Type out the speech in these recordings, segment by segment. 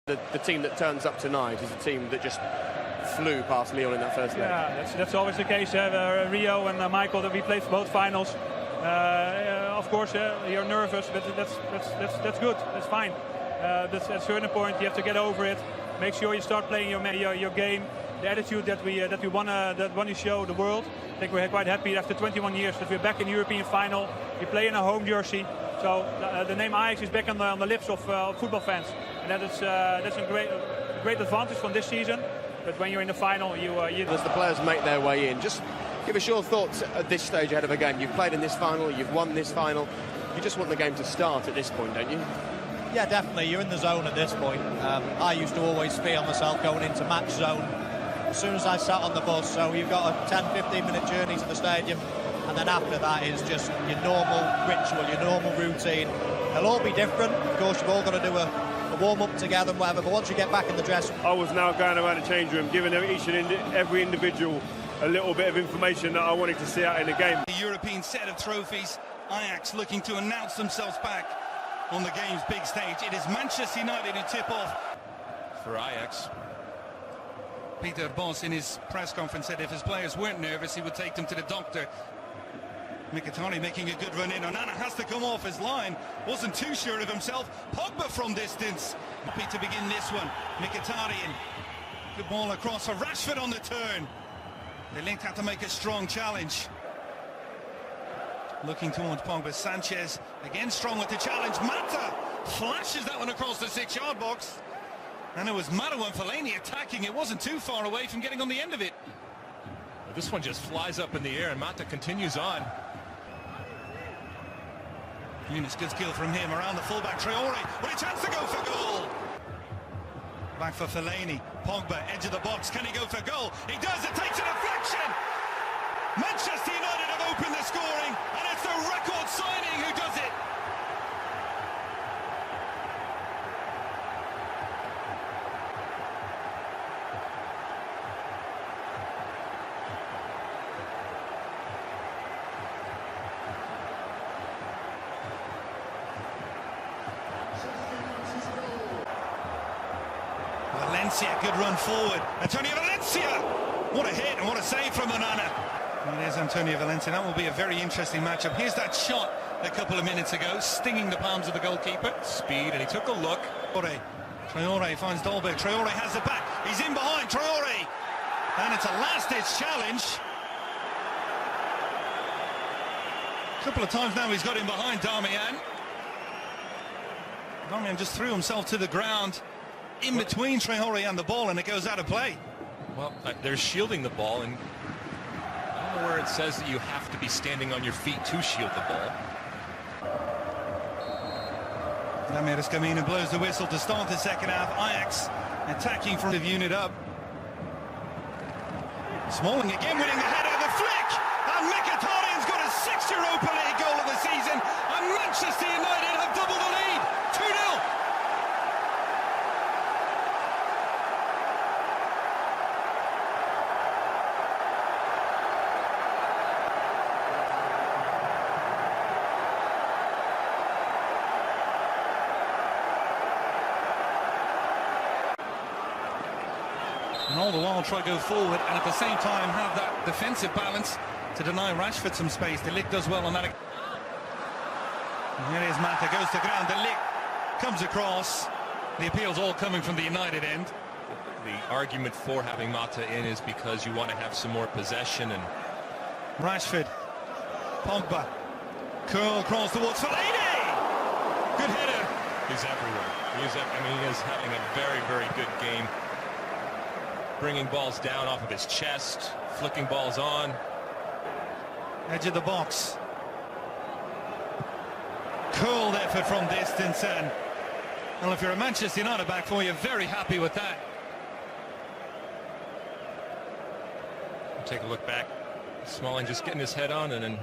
The team that turns up tonight is a team that just flew past Lyon in that first leg. Yeah, that's always the case. Rio and Michael, that we played both finals. Of course, you're nervous, but that's good. That's fine. But at a certain point, you have to get over it. Make sure you start playing your game. The attitude that we want to show the world. I think we're quite happy after 21 years that we're back in the European final. We play in a home jersey. So the name Ajax is back on the lips of football fans, and that's a great advantage from this season. But when you're in the final, you as the players make their way in, just give us your thoughts at this stage ahead of a game. You've played in this final, you've won this final. You just want the game to start at this point, don't you? Yeah, definitely. You're in the zone at this point. I used to always feel myself going into match zone as soon as I sat on the bus. So you've got a 10-15 minute journey to the stadium. And then after that is just your normal ritual, your normal routine. They'll all be different. Of course, you've all got to do a warm-up together and whatever, but once you get back in the dress... I was now going around the change room, giving each and every individual a little bit of information that I wanted to see out in the game. The European set of trophies, Ajax looking to announce themselves back on the game's big stage. It is Manchester United who tip off. For Ajax. Peter Bos in his press conference said if his players weren't nervous, he would take them to the doctor. Mkhitaryan making a good run in. Onana has to come off his line. Wasn't too sure of himself. Pogba from distance. Happy to begin this one. Mkhitaryan. Good ball across for Rashford on the turn. The Link had to make a strong challenge. Looking towards Pogba. Sanchez again strong with the challenge. Mata flashes that one across the 6-yard box. And it was Mata and Fellaini attacking. It wasn't too far away from getting on the end of it. This one just flies up in the air and Mata continues on. Yunus, good skill from him around the fullback. Traore with a chance to go for goal. Back for Fellaini. Pogba, edge of the box. Can he go for goal? He does. It takes a deflection. Manchester United have opened the scoring, and it's the record signing who does it. Valencia, good run forward. Antonio Valencia! What a hit and what a save from Onana. It is Antonio Valencia. That will be a very interesting matchup. Here's that shot a couple of minutes ago, stinging the palms of the goalkeeper. Speed, and he took a look. Traore finds Dolberg. Traore has the back. He's in behind. Traore! And it's a last-ditch challenge. A couple of times now he's got him behind Darmian. Darmian just threw himself to the ground in between Traore and the ball, and it goes out of play. Well, they're shielding the ball, and I don't know where it says that you have to be standing on your feet to shield the ball. Damiris Camino blows the whistle to start the second half. Ajax attacking from the unit up. Smalling again winning the header, the flick, and Mkhitaryan's got his 6th Europa League goal of the season, and Manchester United have doubled the lead, 2-0. And all the while try to go forward and at the same time have that defensive balance to deny Rashford some space. De Ligt does well on that. And here is Mata, goes to ground. De Ligt comes across. The appeals all coming from the United end. The argument for having Mata in is because you want to have some more possession. And Rashford, Pogba, curl across towards Fellaini. Good header. He's everywhere. He is having a very, very good game. Bringing balls down off of his chest, flicking balls on. Edge of the box. Cold effort from distance, and well, if you're a Manchester United back four, you're very happy with that. Take a look back. Smalling just getting his head on, and then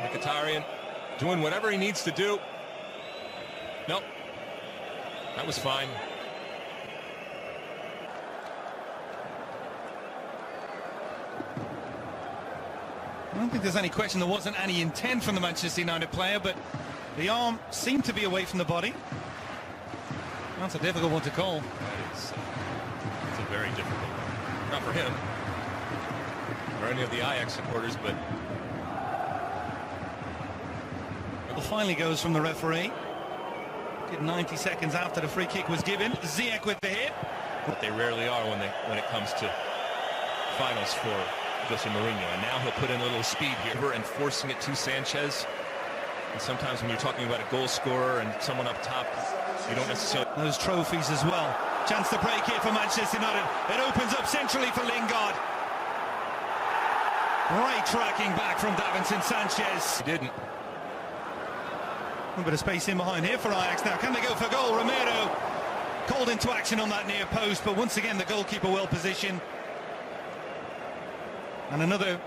Mkhitaryan doing whatever he needs to do. Nope. That was fine. I don't think there's any question there wasn't any intent from the Manchester United player, but the arm seemed to be away from the body. That's a difficult one to call. It's a very difficult one. Not for him or any of the Ajax supporters, but It finally goes from the referee. Did 90 seconds after the free kick was given. Ziyech with the hit. but they rarely are when it comes to finals for Jose Mourinho. And now he'll put in a little speed here and forcing it to Sanchez. And sometimes when you're talking about a goal scorer and someone up top, you don't necessarily... Those trophies as well. Chance to break here for Manchester United. It opens up centrally for Lingard. Great tracking back from Davinson Sanchez. He didn't. A bit of space in behind here for Ajax now. Can they go for goal? Romero called into action on that near post, but once again the goalkeeper well positioned. And another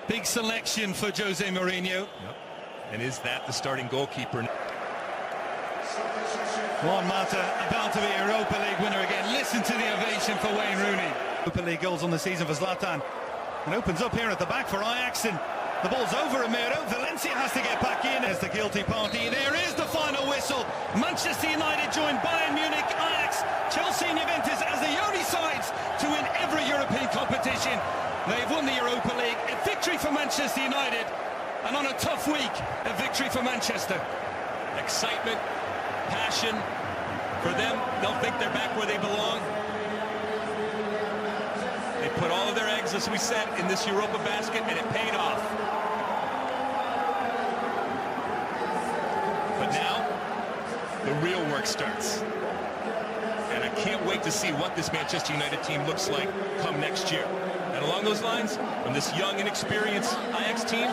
big selection for Jose Mourinho. Yep. And is that the starting goalkeeper? Juan Mata about to be a Europa League winner again. Listen to the ovation for Wayne Rooney. Europa League goals on the season for Zlatan. And opens up here at the back for Ajax. And the ball's over Romero. Valencia has to get back in as the guilty party. There is the final whistle. Manchester United joined Bayern Munich, Ajax, Chelsea and Juventus as the only sides to win every European competition. They've won the Europa League. A victory for Manchester United. And on a tough week, a victory for Manchester. Excitement, passion for them. They'll think they're back where they belong. They put all of their eggs, as we said, in this Europa basket, and it paid off. But now, the real work starts. And I can't wait to see what this Manchester United team looks like come next year. And along those lines, from this young and experienced Ajax team,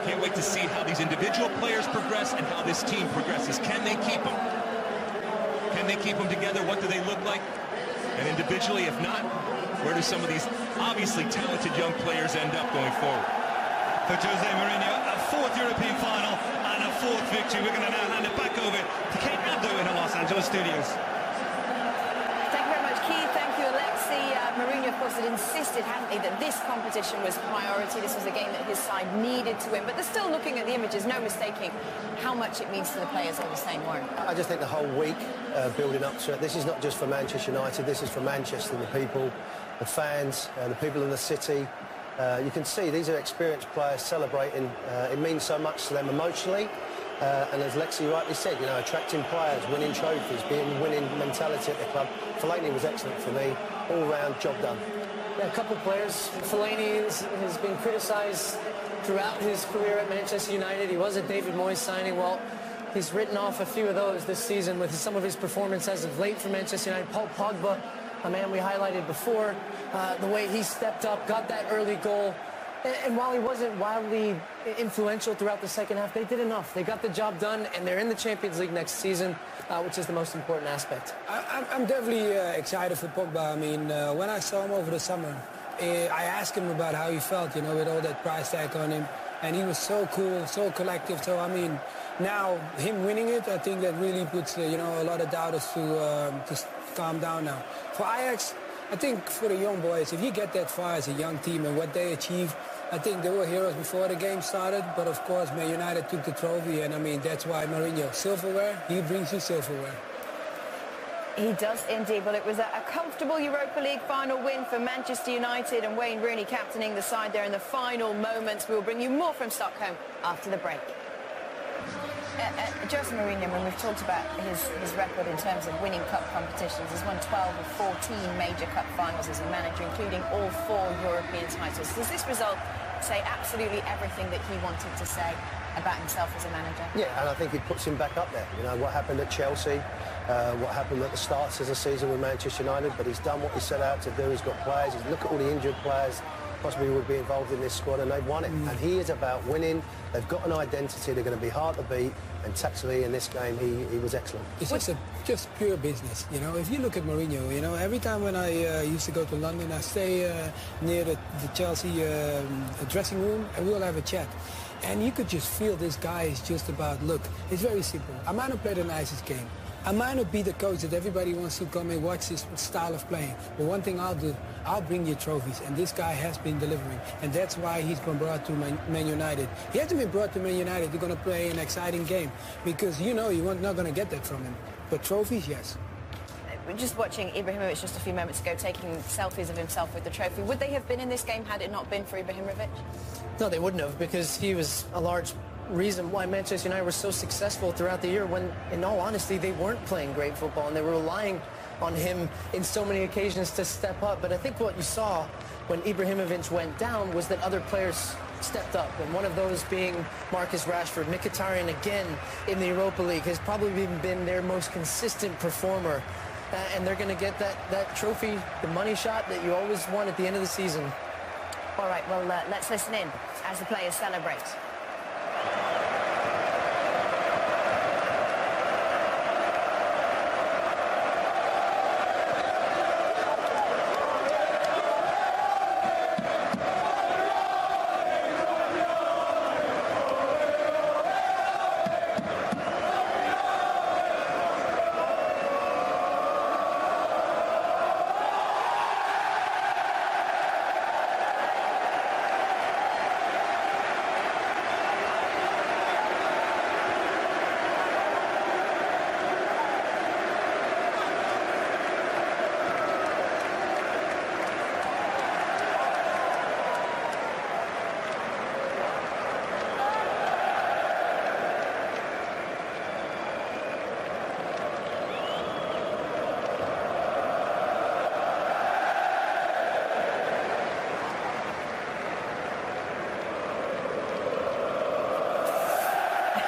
can't wait to see how these individual players progress and how this team progresses. Can they keep them? Can they keep them together? What do they look like? And individually, if not, where do some of these obviously talented young players end up going forward? For Jose Mourinho, a fourth European final and a fourth victory. We're going to now hand it back over to Kate Abdo in the Los Angeles studios. Thank you very much, Keith. Thank you, Alexi. Mourinho, of course, had insisted, hadn't he, that this competition was priority. This was a game that his side needed to win. But they're still looking at the images, no mistaking how much it means to the players all the same, Warren. I just think the whole week building up to it, this is not just for Manchester United, this is for Manchester, the people, the fans, the people in the city. You can see these are experienced players celebrating. It means so much to them emotionally. And as Lexi rightly said, you know, attracting players, winning trophies, being winning mentality at the club. Fellaini was excellent for me. All-round job done. Yeah, a couple players. Fellaini has been criticised throughout his career at Manchester United. He was a David Moyes signing. Well, he's written off a few of those this season with some of his performance as of late for Manchester United. Paul Pogba, a man we highlighted before, the way he stepped up, got that early goal. And while he wasn't wildly influential throughout the second half, they did enough. They got the job done, and they're in the Champions League next season, which is the most important aspect. I'm definitely excited for Pogba. I mean, when I saw him over the summer, I asked him about how he felt, you know, with all that price tag on him. And he was so cool, so collective. So, I mean, now him winning it, I think that really puts, you know, a lot of doubters to calm down now. For Ajax, I think for the young boys, if you get that far as a young team and what they achieved, I think they were heroes before the game started, but of course Man United took the trophy, and I mean that's why Mourinho, silverware, he brings you silverware. He does indeed. Well, it was a comfortable Europa League final win for Manchester United, and Wayne Rooney captaining the side there in the final moments. We will bring you more from Stockholm after the break. Jose Mourinho, when we've talked about his record in terms of winning cup competitions, he's won 12 of 14 major cup finals as a manager, including all 4 European titles. Does this result say absolutely everything that he wanted to say about himself as a manager? Yeah, and I think it puts him back up there. You know, what happened at Chelsea, what happened at the start of the season with Manchester United, but he's done what he set out to do. He's got players. Look at all the injured players possibly would be involved in this squad, and they've won it. And he is about winning. They've got an identity. They're going to be hard to beat, and tactically in this game he was excellent. It's just pure business, you know. If you look at Mourinho, you know, every time when I used to go to London, I stay near the Chelsea dressing room, and we'll have a chat. And you could just feel this guy is just about, look, it's very simple. I might not play the nicest game. I might not be the coach that everybody wants to come and watch his style of playing. But one thing I'll do, I'll bring you trophies. And this guy has been delivering. And that's why he's been brought to Man United. He hasn't been brought to Man United. You're going to play an exciting game. Because you know you're not going to get that from him. But trophies, yes. We're just watching Ibrahimovic just a few moments ago taking selfies of himself with the trophy. Would they have been in this game had it not been for Ibrahimovic? No, they wouldn't have, because he was a large reason why Manchester United were so successful throughout the year when, in all honesty, they weren't playing great football and they were relying on him in so many occasions to step up. But I think what you saw when Ibrahimovic went down was that other players stepped up, and one of those being Marcus Rashford. Mkhitaryan, again, in the Europa League, has probably been their most consistent performer. And they're going to get that trophy, the money shot that you always want at the end of the season. All right, well, let's listen in as the players celebrate.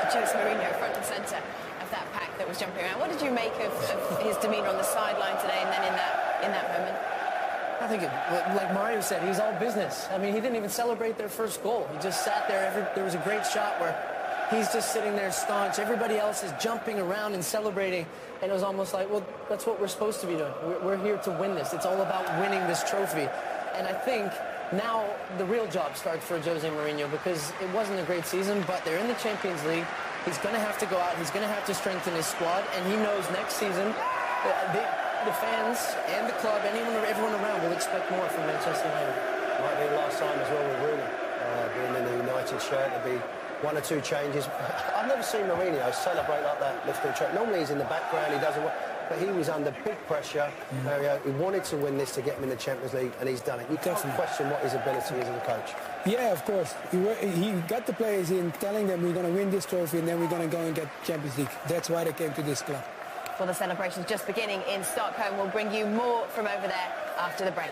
Jose Mourinho front and centre of that pack that was jumping around. What did you make of his demeanour on the sideline today and then in that moment? I think, like Mario said, he's all business. I mean, he didn't even celebrate their first goal. He just sat there. There was a great shot where he's just sitting there staunch. Everybody else is jumping around and celebrating. And it was almost like, well, that's what we're supposed to be doing. We're here to win this. It's all about winning this trophy. And I think now the real job starts for Jose Mourinho, because it wasn't a great season, but they're in the Champions League. He's going to have to go out. He's going to have to strengthen his squad. And he knows next season the fans and the club, everyone around will expect more from Manchester United. Might be the last time as well with Rooney being in the United shirt. There'll be one or two changes. I've never seen Mourinho celebrate like that, lifting the trophy. Normally he's in the background, he doesn't want, but he was under big pressure. Mario, he wanted to win this to get him in the Champions League, and he's done it. You can't question what his ability is as a coach. Yeah, of course. He got the players in, telling them we're going to win this trophy and then we're going to go and get Champions League. That's why they came to this club. Well, the celebrations just beginning in Stockholm. We'll bring you more from over there after the break.